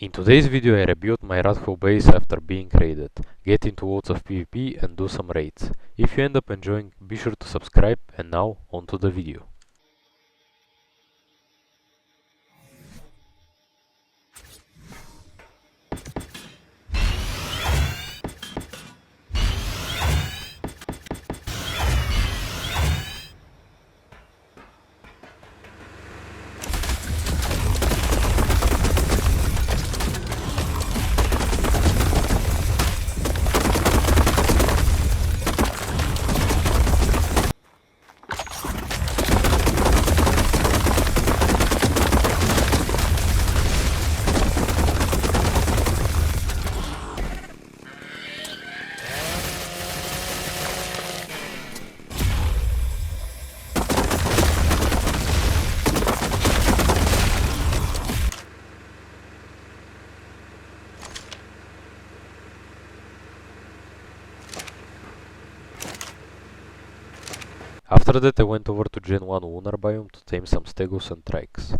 In today's video I rebuild my Radhou base after being raided, get into loads of PvP and do some raids. If you end up enjoying, be sure to subscribe, and now on to the video. After that I went over to Gen 1 lunar biome to tame some stegosaurs and trikes.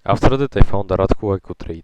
After that I found a Radhou I could raid.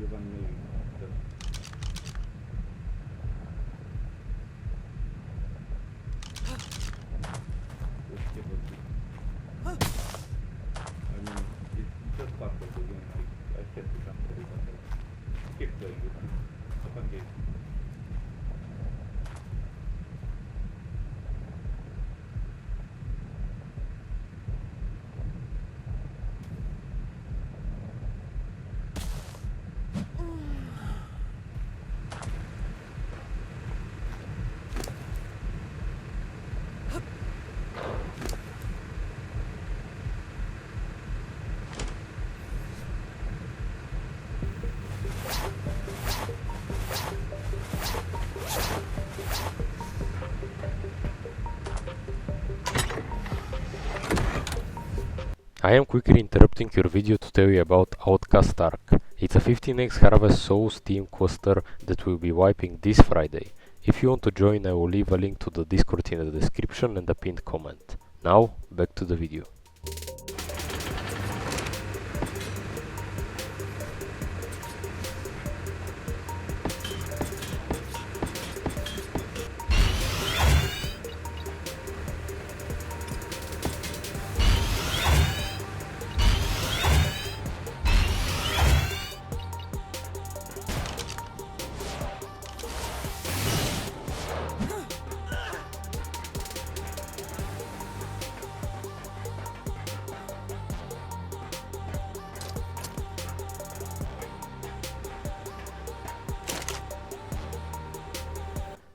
Giovanni maybe. I mean, it's just part of the game. I had to jump for it, but I kept playing it. It's a fun game. I am quickly interrupting your video to tell you about Outcast Arc. It's a 15x Harvest Souls team cluster that will be wiping this Friday. If you want to join, I will leave a link to the Discord in the description and the pinned comment. Now, back to the video.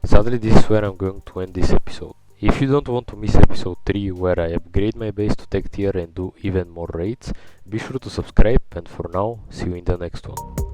Sadly, this is where I'm going to end this episode. If you don't want to miss episode 3 where I upgrade my base to tech tier and do even more raids, be sure to subscribe, and for now, see you in the next one.